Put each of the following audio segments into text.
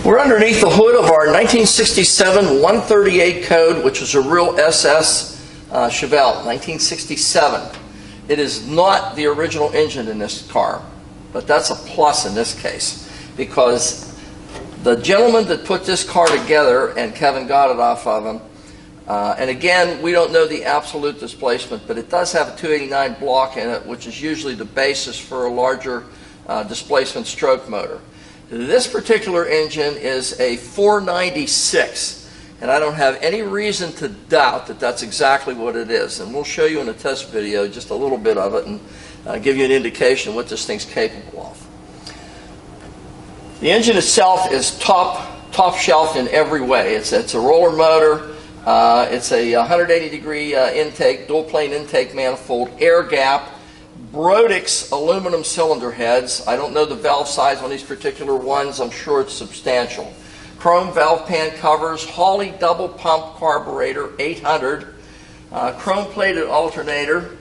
We're underneath the hood of our 1967 138 code, which was a real SS Chevelle, 1967. It is not the original engine in this car, but that's a plus in this case, because the gentleman that put this car together, and Kevin got it off of him, and again, we don't know the absolute displacement, but it does have a 289 block in it, which is usually the basis for a larger displacement stroke motor. This particular engine is a 496, and I don't have any reason to doubt that that's exactly what it is. And we'll show you in a test video just a little bit of it and give you an indication of what this thing's capable of. The engine itself is top shelf in every way. It's a roller motor. It's a 180-degree intake, dual plane intake manifold, air gap, Brodix aluminum cylinder heads. I don't know the valve size on these particular ones. I'm sure it's substantial. Chrome valve pan covers, Hawley double pump carburetor 800, chrome plated alternator,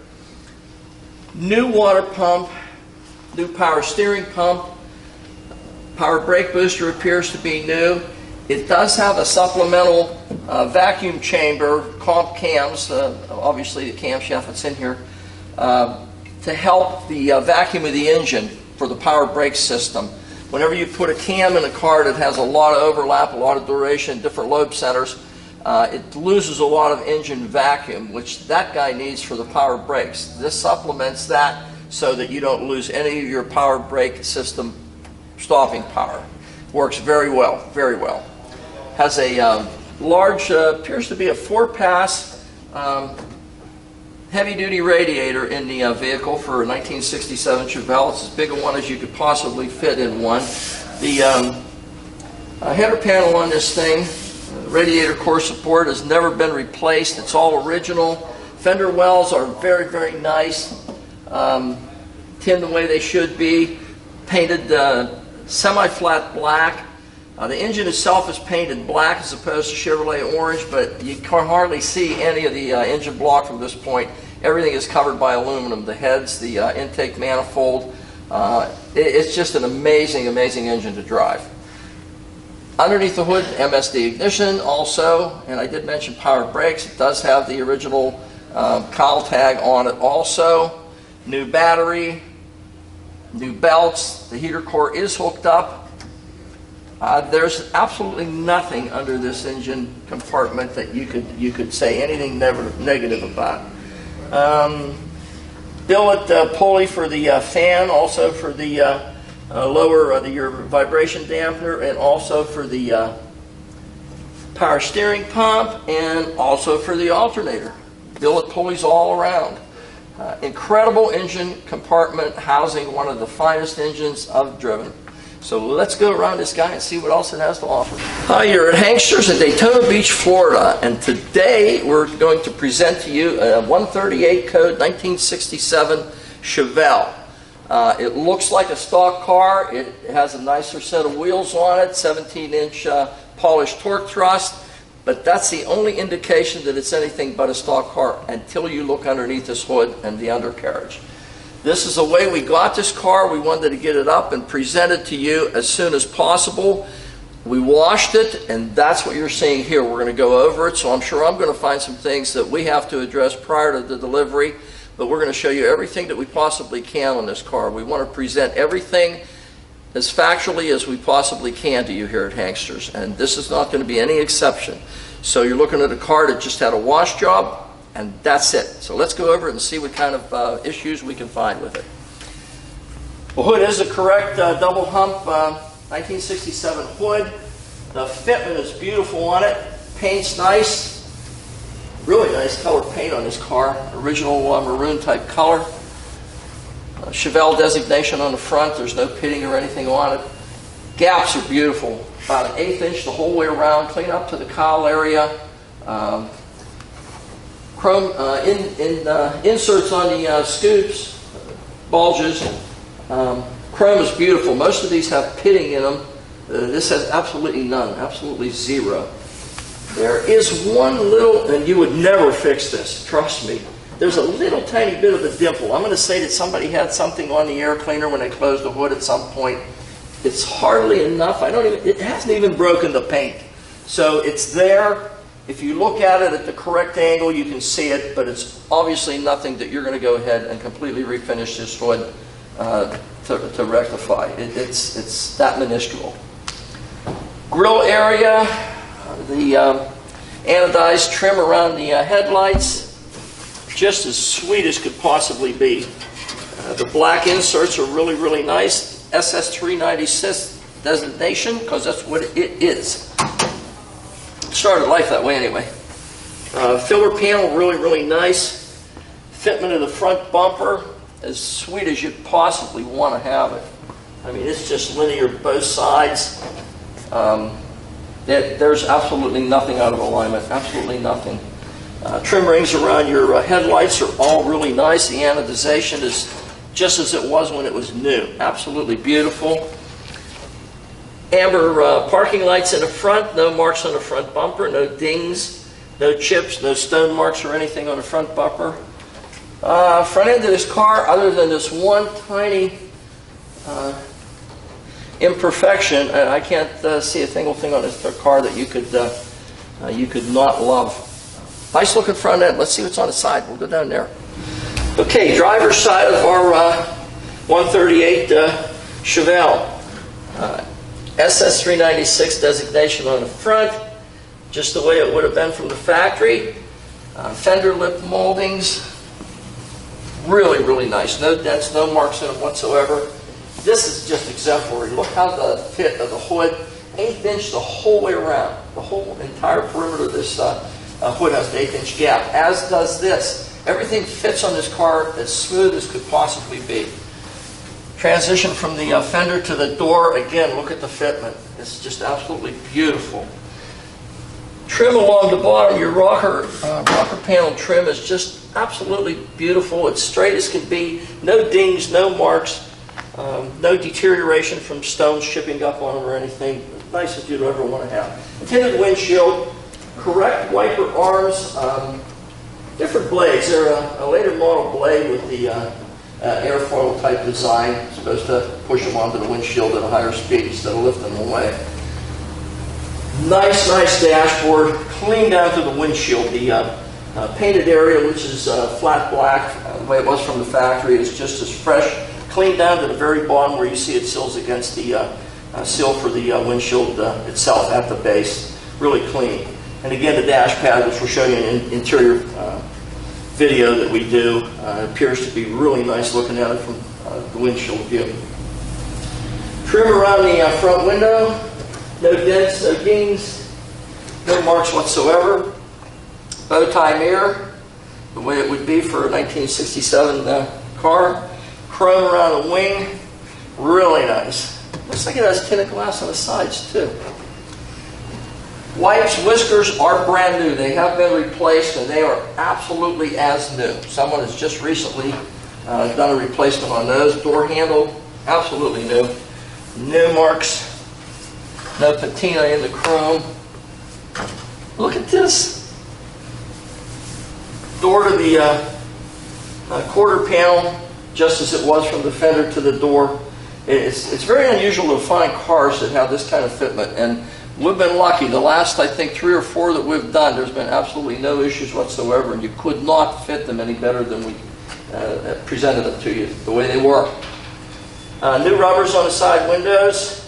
new water pump, new power steering pump, power brake booster appears to be new. It does have a supplemental vacuum chamber, comp cams, obviously the camshaft that's in here, to help the vacuum of the engine for the power brake system. Whenever you put a cam in a car that has a lot of overlap, a lot of duration, different lobe centers, it loses a lot of engine vacuum, which that guy needs for the power brakes. This supplements that so that you don't lose any of your power brake system stopping power. Works very well, very well. Has a large, appears to be a 4-pass heavy-duty radiator in the vehicle for a 1967 Chevelle. It's as big a one as you could possibly fit in one. The header panel on this thing, radiator core support, has never been replaced. It's all original. Fender wells are very, very nice, tinned the way they should be, painted semi-flat black. The engine itself is painted black as opposed to Chevrolet orange, but you can hardly see any of the engine block from this point. Everything is covered by aluminum. The heads, the intake manifold. It's just an amazing, amazing engine to drive. Underneath the hood, MSD ignition also, and I did mention power brakes. It does have the original cowl tag on it also. New battery, new belts. The heater core is hooked up. There's absolutely nothing under this engine compartment that you could say anything negative about. Billet pulley for the fan, also for the lower your vibration dampener, and also for the power steering pump, and also for the alternator. Billet pulleys all around. Incredible engine compartment housing one of the finest engines I've driven. So let's go around this guy and see what else it has to offer. Hi, you're at Hanksters in Daytona Beach, Florida, and today we're going to present to you a 138 code 1967 Chevelle. It looks like a stock car. It has a nicer set of wheels on it, 17-inch polished torque thrust, but that's the only indication that it's anything but a stock car until you look underneath this hood and the undercarriage. This is the way we got this car. We wanted to get it up and present it to you as soon as possible. We washed it, and that's what you're seeing here. We're going to go over it, so I'm sure I'm going to find some things that we have to address prior to the delivery, but we're going to show you everything that we possibly can on this car. We want to present everything as factually as we possibly can to you here at Hanksters, and this is not going to be any exception. So you're looking at a car that just had a wash job, and that's it. So let's go over it and see what kind of issues we can find with it. The hood is a correct double hump 1967 hood. The fitment is beautiful on it. Paint's nice. Really nice color paint on this car. Original maroon type color. Chevelle designation on the front. There's no pitting or anything on it. Gaps are beautiful. About an 1/8 inch the whole way around. Clean up to the cowl area. Chrome inserts on the scoops, bulges. Chrome is beautiful. Most of these have pitting in them. This has absolutely none, absolutely zero. There is one little, and you would never fix this, trust me. There's a little tiny bit of a dimple. I'm going to say that somebody had something on the air cleaner when they closed the hood at some point, It's hardly enough. It hasn't even broken the paint. So it's there. If you look at it at the correct angle, you can see it, but it's obviously nothing that you're going to go ahead and completely refinish this hood to rectify. It's that minuscule. Grill area, the anodized trim around the headlights, just as sweet as could possibly be. The black inserts are really, really nice. SS396 designation, because that's what it is. Started life that way anyway. Filler panel, really, really nice. Fitment of the front bumper, as sweet as you possibly want to have it. I mean, it's just linear both sides. There's absolutely nothing out of alignment, absolutely nothing. Trim rings around your headlights are all really nice. The anodization is just as it was when it was new. Absolutely beautiful. Amber parking lights in the front, no marks on the front bumper, no dings, no chips, no stone marks or anything on the front bumper. Front end of this car, other than this one tiny imperfection, and I can't see a single thing on this car that you could not love. Nice looking front end. Let's see what's on the side. We'll go down there. Okay, driver's side of our 138 Chevelle. SS396 designation on the front, just the way it would have been from the factory. Fender lip moldings, really, really nice. No dents, no marks in it whatsoever. This is just exemplary. Look how the fit of the hood, 1/8 inch the whole way around. The whole entire perimeter of this hood has an 1/8 inch gap, as does this. Everything fits on this car as smooth as could possibly be. Transition from the fender to the door, again, look at the fitment. It's just absolutely beautiful. Trim along the bottom, your rocker panel trim is just absolutely beautiful. It's straight as can be, no dings, no marks, no deterioration from stones chipping up on them or anything. Nice as you'd ever want to have. Tinted windshield, correct wiper arms, different blades. They're a later model blade with the airfoil type design. It's supposed to push them onto the windshield at a higher speed instead of lifting them away. Nice, nice dashboard, clean down to the windshield. The painted area, which is flat black, the way it was from the factory, is just as fresh. Clean down to the very bottom where you see it seals against the seal for the windshield itself at the base. Really clean. And again, the dash pad, which we'll show you in an interior video that we do, appears to be really nice looking at it from the windshield view. Trim around the front window, no dents, no dings, no marks whatsoever. Bow tie mirror, the way it would be for a 1967 car. Chrome around the wing, really nice. Looks like it has tinted glass on the sides too. Wipes, whiskers are brand new. They have been replaced and they are absolutely as new. Someone has just recently done a replacement on those. Door handle, absolutely new. No marks, no patina in the chrome. Look at this. Door to the quarter panel, just as it was from the fender to the door. It's very unusual to find cars that have this kind of fitment, and we've been lucky. The last, I think, 3 or 4 that we've done, there's been absolutely no issues whatsoever, and you could not fit them any better than we presented them to you, the way they were. New rubbers on the side windows.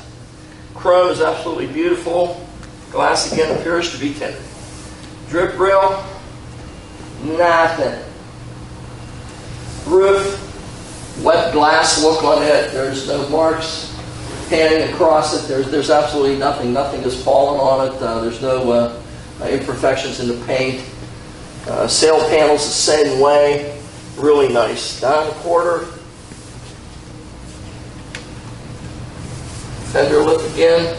Chrome is absolutely beautiful. Glass, again, appears to be tinted. Drip rail, nothing. Roof, wet glass look on it. There's no marks panning across it. There's absolutely nothing. Nothing has fallen on it. There's no imperfections in the paint. Sail panels the same way. Really nice. Down the quarter. Fender lip again.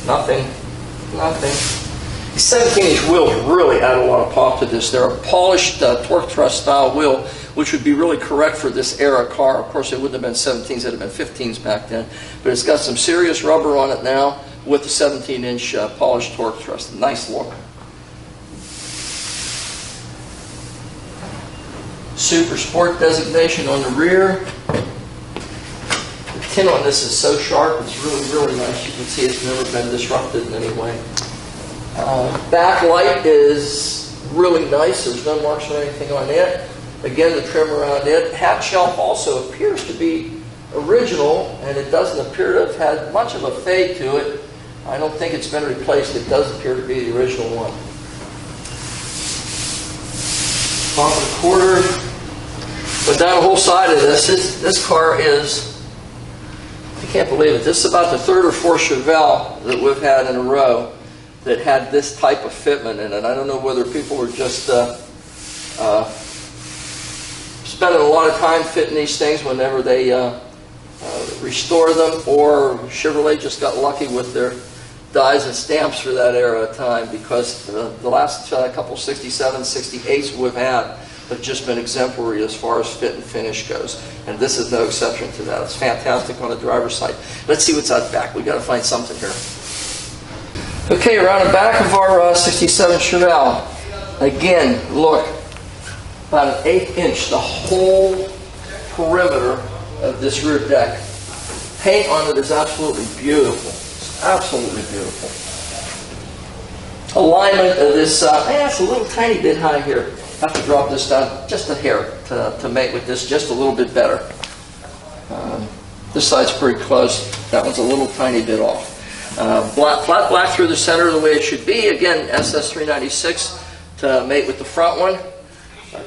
Nothing. Nothing. These 17-inch wheels really add a lot of pop to this. They're a polished torque thrust style wheel, which would be really correct for this era car. Of course, it wouldn't have been 17s, it would have been 15s back then. But it's got some serious rubber on it now with the 17-inch polished torque thrust. Nice look. Super Sport designation on the rear. The tin on this is so sharp, it's really, really nice. You can see it's never been disrupted in any way. Back light is really nice. There's no marks or anything on it. Again, the trim around it. Hatch shelf also appears to be original, and it doesn't appear to have had much of a fade to it. I don't think it's been replaced. It does appear to be the original one. Bumper quarter. But down the whole side of this car is, I can't believe it, this is about the third or fourth Chevelle that we've had in a row that had this type of fitment in it. I don't know whether people are just spending a lot of time fitting these things whenever they restore them, or Chevrolet just got lucky with their dies and stamps for that era of time, because the last couple 67, 68s we've had have just been exemplary as far as fit and finish goes. And this is no exception to that. It's fantastic on the driver's side. Let's see what's out back. We've got to find something here. Okay, around the back of our 67 Chevelle. Again, look, about an 1/8 inch, the whole perimeter of this rear deck. Paint on it is absolutely beautiful. It's absolutely beautiful. Alignment of this, it's a little tiny bit high here. I have to drop this down just a hair to mate with this just a little bit better. This side's pretty close. That one's a little tiny bit off. Flat black through the center the way it should be. Again, SS396 to mate with the front one.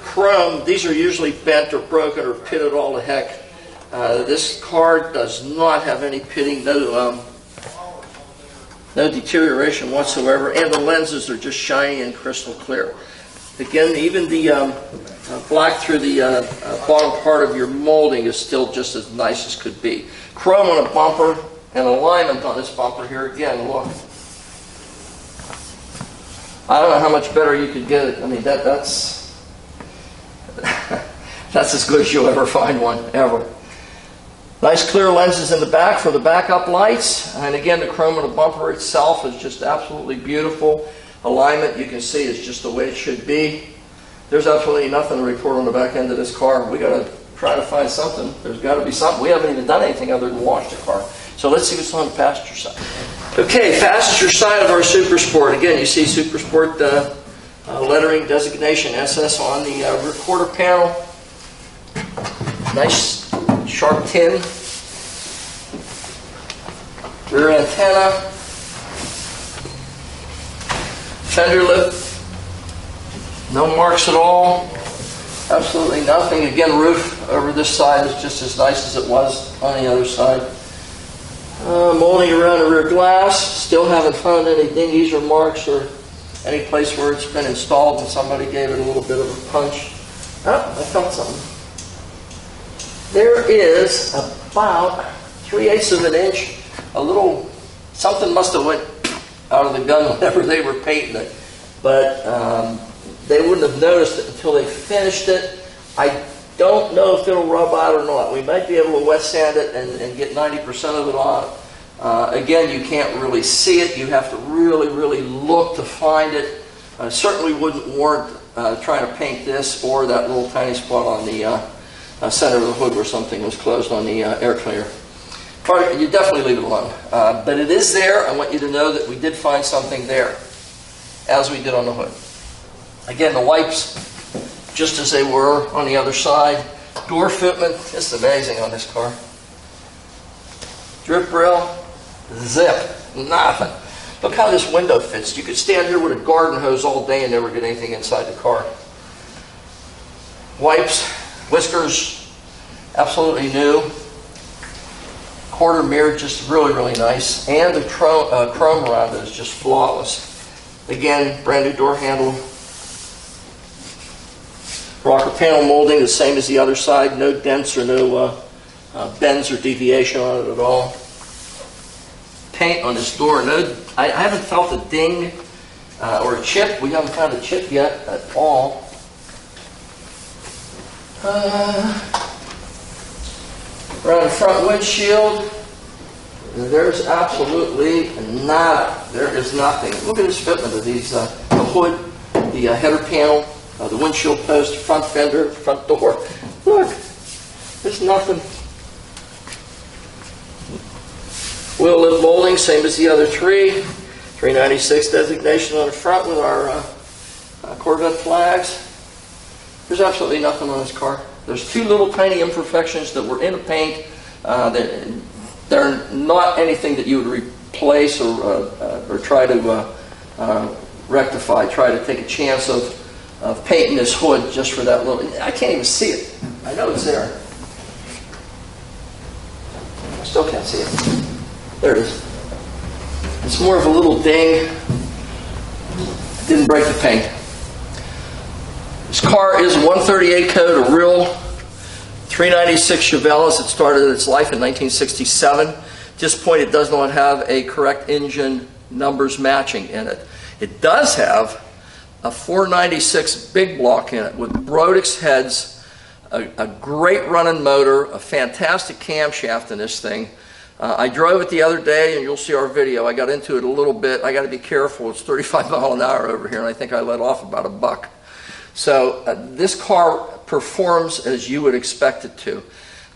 Chrome, these are usually bent or broken or pitted all to heck. This car does not have any pitting, no deterioration whatsoever, and the lenses are just shiny and crystal clear. Again, even the black through the bottom part of your molding is still just as nice as could be. Chrome on a bumper and alignment on this bumper here. Again, look. I don't know how much better you could get it. I mean, that's that's as good as you'll ever find one, ever. Nice clear lenses in the back for the backup lights. And again, the chrome of the bumper itself is just absolutely beautiful. Alignment, you can see, is just the way it should be. There's absolutely nothing to report on the back end of this car. We got to try to find something. There's got to be something. We haven't even done anything other than wash the car. So let's see what's on the passenger side. Okay, passenger side of our Super Sport. Again, you see Super Sport lettering designation SS on the rear quarter panel. Nice sharp tin. Rear antenna. Fender lip. No marks at all. Absolutely nothing. Again, roof over this side is just as nice as it was on the other side. Molding around the rear glass. Still haven't found any dinghies or marks or any place where it's been installed and somebody gave it a little bit of a punch. Oh, I found something. There is about 3/8 of an inch. A little something must have went out of the gun whenever they were painting it, but they wouldn't have noticed it until they finished it. I don't know if it'll rub out or not. We might be able to wet sand it and get 90% of it on. Again, you can't really see it. You have to really, really look to find it. Certainly wouldn't warrant trying to paint this or that little tiny spot on the center of the hood where something was closed on the air cleaner. You definitely leave it alone. But it is there. I want you to know that we did find something there, as we did on the hood. Again, the wipes, just as they were on the other side. Door fitment, it's amazing on this car. Drip rail, zip, nothing. Look how this window fits. You could stand here with a garden hose all day and never get anything inside the car. Wipes, whiskers, absolutely new. Quarter mirror, just really, really nice. And the chrome around it is just flawless. Again, brand new door handle. Rocker panel molding, the same as the other side. No dents or no bends or deviation on it at all. Paint on this door. No, I haven't felt a ding or a chip. We haven't found a chip yet at all. Around the front windshield, there's absolutely nada. There is nothing. Look at this fitment of these, the hood, the header panel, the windshield post, front fender, front door. Look, there's nothing. Wheel lip molding, same as the other three. 396 designation on the front with our Corvette flags. There's absolutely nothing on this car. There's two little tiny imperfections that were in the paint. They're not anything that you would replace or try to rectify. Try to take a chance of painting this hood just for that little. I can't even see it. I know it's there. I still can't see it. There it is. It's more of a little ding. Didn't break the paint. This car is 138 code, a real 396 Chevelle. It started its life in 1967. At this point, it does not have a correct engine numbers matching in it. It does have a 496 big block in it with Brodix heads, a great running motor, a fantastic camshaft in this thing. I drove it the other day, and you'll see our video. I got into it a little bit. I got to be careful. It's 35 miles an hour over here, and I think I let off about $1. So this car performs as you would expect it to.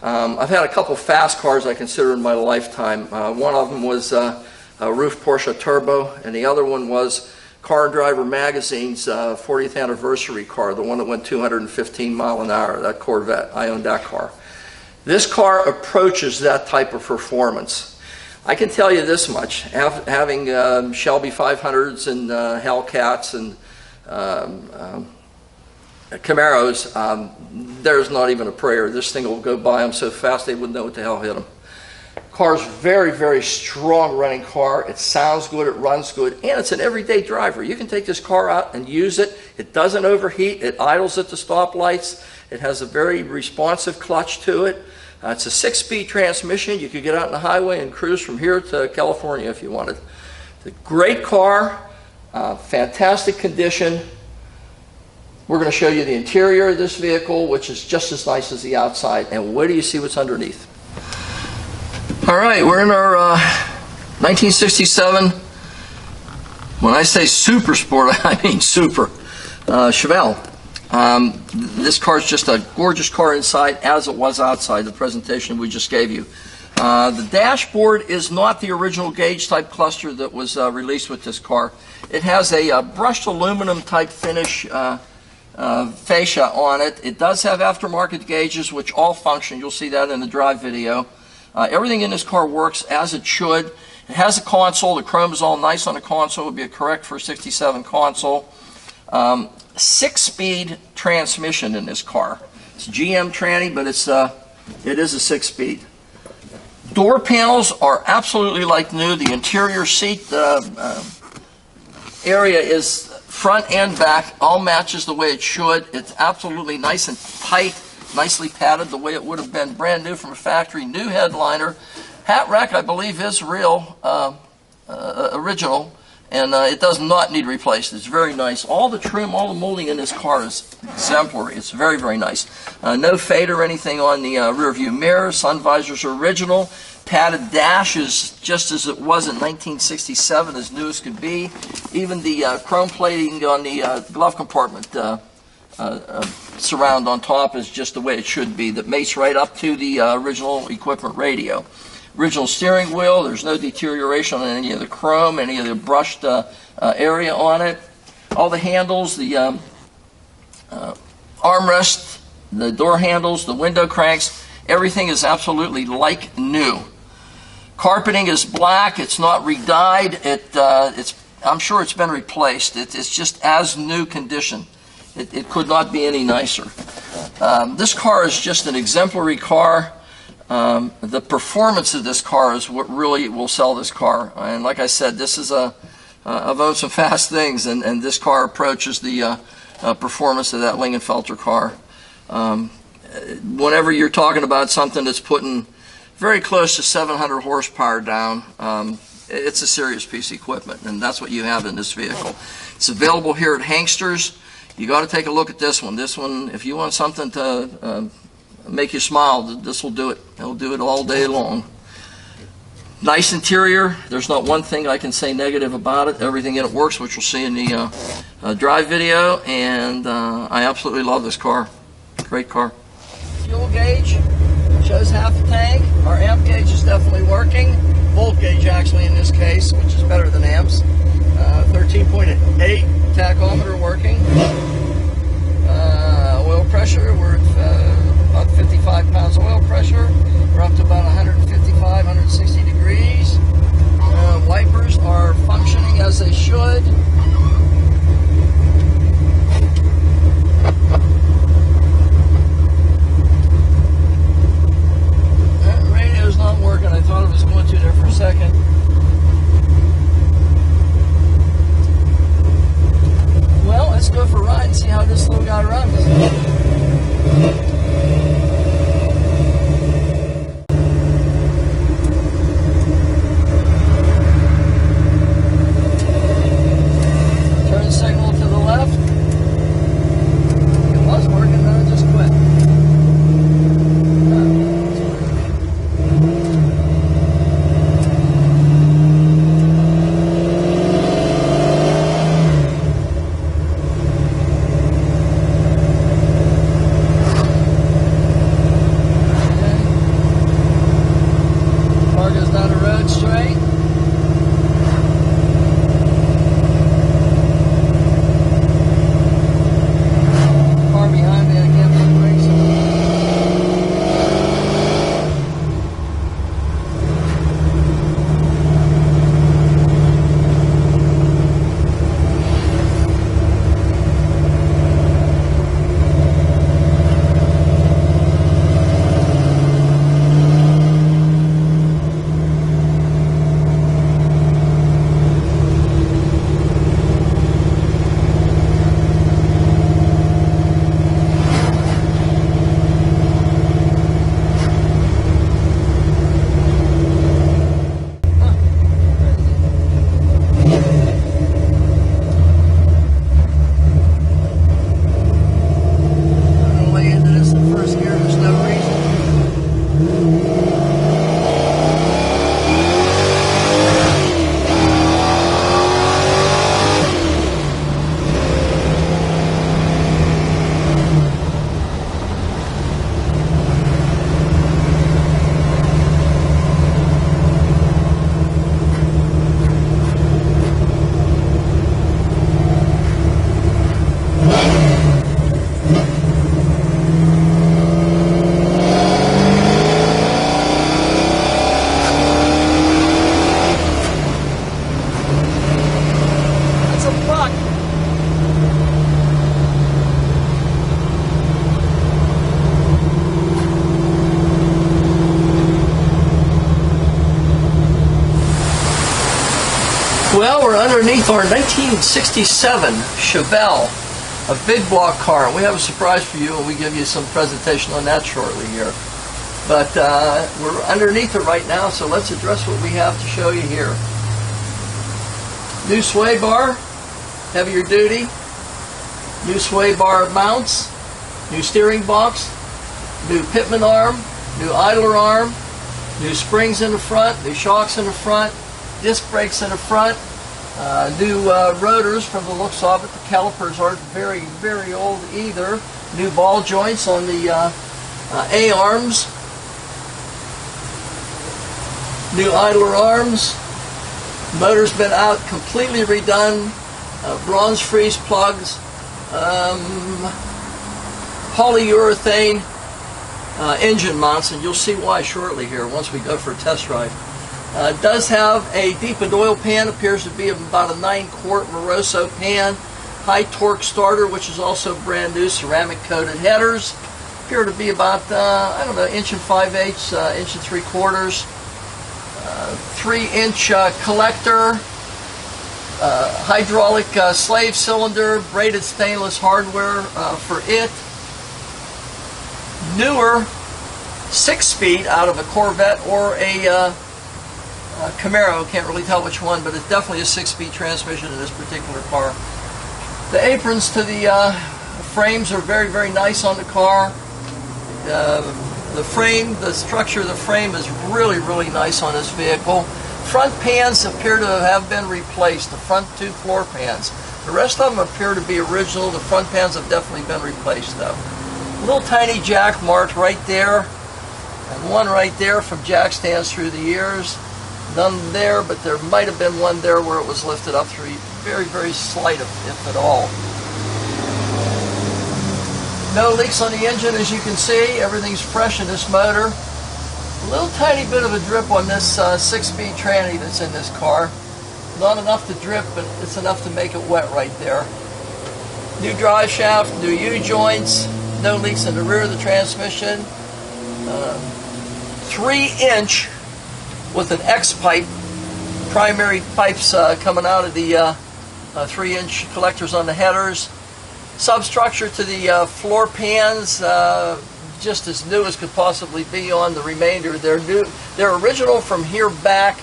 I've had a couple fast cars I consider in my lifetime. One of them was a Roof Porsche Turbo, and the other one was Car and Driver Magazine's 40th anniversary car, the one that went 215 miles an hour, that Corvette. I owned that car. This car approaches that type of performance. I can tell you this much, having Shelby 500s and Hellcats and Camaros, there's not even a prayer. This thing will go by them so fast they wouldn't know what the hell hit them. Car's very, very strong running car. It sounds good, it runs good, and it's an everyday driver. You can take this car out and use it. It doesn't overheat. It idles at the stoplights. It has a very responsive clutch to it. It's a 6-speed transmission. You could get out on the highway and cruise from here to California if you wanted. It's a great car, fantastic condition. We're going to show you the interior of this vehicle, which is just as nice as the outside. And wait till you see what's underneath. All right, we're in our 1967, when I say super sport, I mean super, Chevelle. This car is just a gorgeous car inside as it was outside, the presentation we just gave you. The dashboard is not the original gauge type cluster that was released with this car. It has a brushed aluminum type finish fascia on it. It does have aftermarket gauges which all function. You'll see that in the drive video. Everything in this car works as it should. It has a console. The chrome is all nice on the console. It would be a correct for a 67 console. 6-speed transmission in this car. It's GM tranny, but it is a 6-speed. Door panels are absolutely like new. The interior seat area is front and back, all matches the way it should. It's absolutely nice and tight, nicely padded the way it would have been brand new from a factory. New headliner. Hat rack, I believe, is real, original, and it does not need replaced. It's very nice. All the trim, all the molding in this car is exemplary. It's very, very nice. No fade or anything on the rear view mirror. Sun visors are original. Padded dash is just as it was in 1967, as new as could be. Even the chrome plating on the glove compartment surround on top is just the way it should be. That mates right up to the original equipment radio. Original steering wheel. There's no deterioration on any of the chrome, any of the brushed area on it. All the handles, the armrest, the door handles, the window cranks, everything is absolutely like new. Carpeting is black. It's not re-dyed. I'm sure it's been replaced. It's just as new condition. It could not be any nicer. This car is just an exemplary car. The performance of this car is what really will sell this car. And like I said, this is I've owned some fast things, and this car approaches the performance of that Lingenfelter car. Whenever you're talking about something that's putting very close to 700 horsepower down, it's a serious piece of equipment, and that's what you have in this vehicle. It's available here at Hanksters. You got to take a look at this one. This one, if you want something to make you smile, this will do it. It'll do it all day long. Nice interior. There's not one thing I can say negative about it. Everything in it works, which you'll see in the drive video, and I absolutely love this car. Great car. Fuel gauge shows half the tank. Our amp gauge is definitely working. volt gauge actually in this case, which is better than amps. 13.8 tachometer working. Oil pressure, we're at about 55 pounds oil pressure. We're up to about 155, 160 degrees. Wipers are functioning as they should. That radio's not working. I thought it was going to there for a second. Well, let's go for a ride and see how this little guy runs. Turn signal to the left. It was working, then it just quit. Well, we're underneath our 1967 Chevelle, a big block car, and we have a surprise for you, and we give you some presentation on that shortly here. But we're underneath it right now, so let's address what we have to show you here. New sway bar, heavier duty. New sway bar mounts, new steering box, new pitman arm, new idler arm, new springs in the front, new shocks in the front, disc brakes in the front, new rotors from the looks of it. The calipers aren't very, very old either. New ball joints on the A-arms, new idler arms. Motor's been out, completely redone, bronze freeze plugs, polyurethane engine mounts, and you'll see why shortly here once we go for a test ride. It does have a deepened oil pan, appears to be about a 9-quart Moroso pan. High torque starter, which is also brand new, ceramic coated headers. Appear to be about, I don't know, 1 5/8, 1 3/4. 3-inch collector, hydraulic slave cylinder, braided stainless hardware for it. Newer 6-speed out of a Corvette or a Camaro, can't really tell which one, but it's definitely a 6-speed transmission in this particular car. The aprons to the frames are very, very nice on the car. The frame, the structure of the frame is really, really nice on this vehicle. Front pans appear to have been replaced, the front 2 floor pans. The rest of them appear to be original. The front pans have definitely been replaced though. A little tiny jack mark right there, and one right there from jack stands through the years. None there, but there might have been one there where it was lifted up through very, very slight, if at all. No leaks on the engine, as you can see. Everything's fresh in this motor. A little tiny bit of a drip on this 6-speed tranny that's in this car. Not enough to drip, but it's enough to make it wet right there. New drive shaft, new U-joints, no leaks in the rear of the transmission. 3-inch with an X-pipe, primary pipes coming out of the 3-inch collectors on the headers. Substructure to the floor pans, just as new as could possibly be on the remainder. They're original from here back.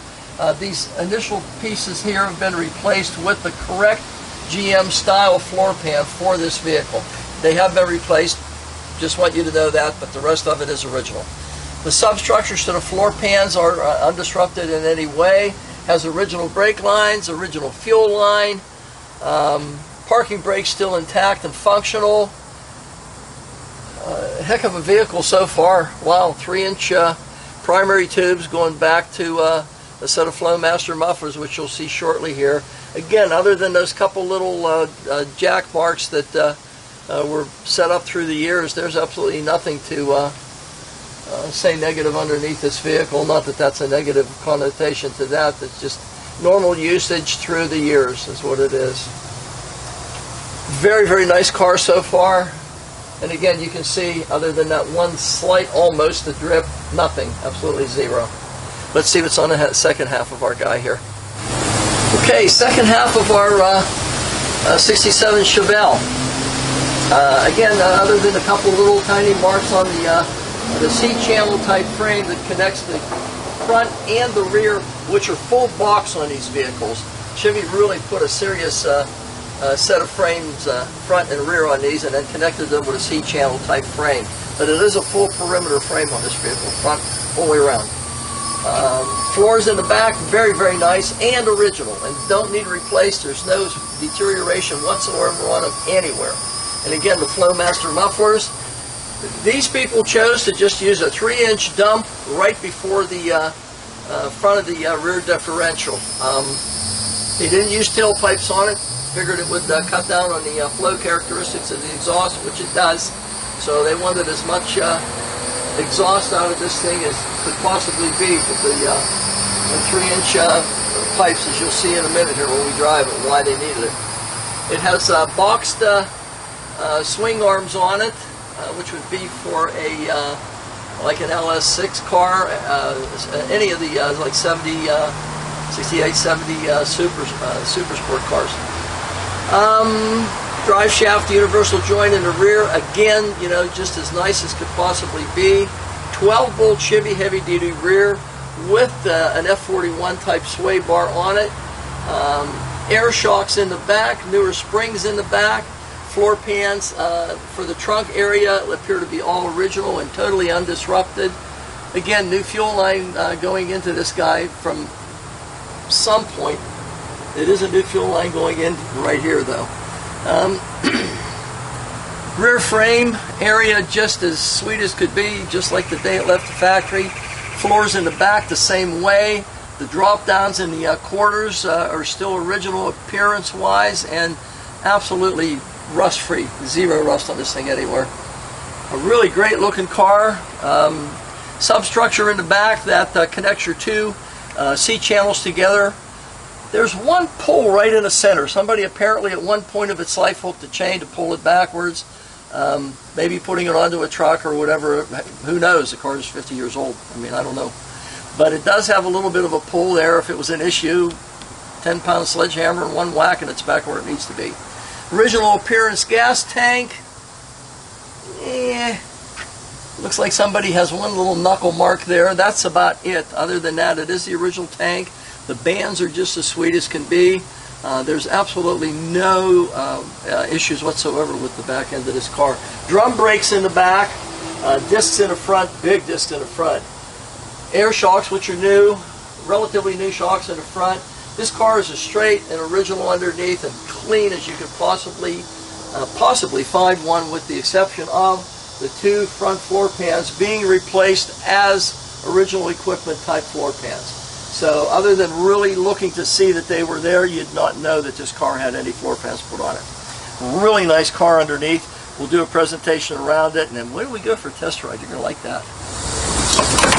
These initial pieces here have been replaced with the correct GM style floor pan for this vehicle. They have been replaced, just want you to know that, but the rest of it is original. The substructures to the floor pans are undisrupted in any way. Has original brake lines, original fuel line, parking brakes still intact and functional. Heck of a vehicle so far. Wow, 3-inch primary tubes going back to a set of Flowmaster mufflers, which you'll see shortly here. Again, other than those couple little jack marks that were set up through the years, there's absolutely nothing to say negative underneath this vehicle. Not that that's a negative connotation to that. It's just normal usage through the years is what it is. Very, very nice car so far. And again, you can see, other than that one slight, almost a drip, nothing, absolutely zero. Let's see what's on the second half of our guy here. Okay, second half of our 67 Chevelle. Again, other than a couple little tiny marks on the C-channel type frame that connects the front and the rear, which are full box on these vehicles. Chevy really put a serious set of frames, front and rear on these, and then connected them with a C-channel type frame. But it is a full perimeter frame on this vehicle, front all the way around. Floors in the back, very, very nice and original, and don't need replaced. There's no deterioration whatsoever on them anywhere. And again, the Flowmaster mufflers. These people chose to just use a 3-inch dump right before the front of the rear differential. They didn't use tailpipes on it. Figured it would cut down on the flow characteristics of the exhaust, which it does. So they wanted as much exhaust out of this thing as could possibly be with the 3-inch pipes, as you'll see in a minute here when we drive it, why they needed it. It has boxed swing arms on it, which would be for a like an LS6 car, any of the like 68, 70 super sport cars. Drive shaft, universal joint in the rear, again, you know, just as nice as could possibly be. 12-volt Chevy heavy-duty rear with an F41 type sway bar on it. Air shocks in the back, newer springs in the back. Floor pans for the trunk area appear to be all original and totally undisrupted. Again, new fuel line going into this guy from some point. It is a new fuel line going in right here, though. Rear frame area just as sweet as could be, just like the day it left the factory. Floors in the back the same way. The drop downs in the quarters are still original appearance-wise and absolutely rust-free. Zero rust on this thing anywhere. A really great-looking car. Substructure in the back that connects your two C-channels together. There's one pull right in the center. Somebody apparently at one point of its life hooked a chain to pull it backwards. Maybe putting it onto a truck or whatever. Who knows? The car is 50 years old. I mean, I don't know. But it does have a little bit of a pull there. If it was an issue, 10-pound sledgehammer and one whack and it's back where it needs to be. Original appearance gas tank. Looks like somebody has one little knuckle mark there. That's about it. Other than that, it is the original tank. The bands are just as sweet as can be. There's absolutely no issues whatsoever with the back end of this car. Drum brakes in the back, discs in the front, big discs in the front. Air shocks, which are new, relatively new shocks in the front. This car is as straight and original underneath and clean as you could possibly find one, with the exception of the two front floor pans being replaced as original equipment type floor pans. So other than really looking to see that they were there, you'd not know that this car had any floor pans put on it. Really nice car underneath. We'll do a presentation around it, and then when we go for a test ride, you're going to like that.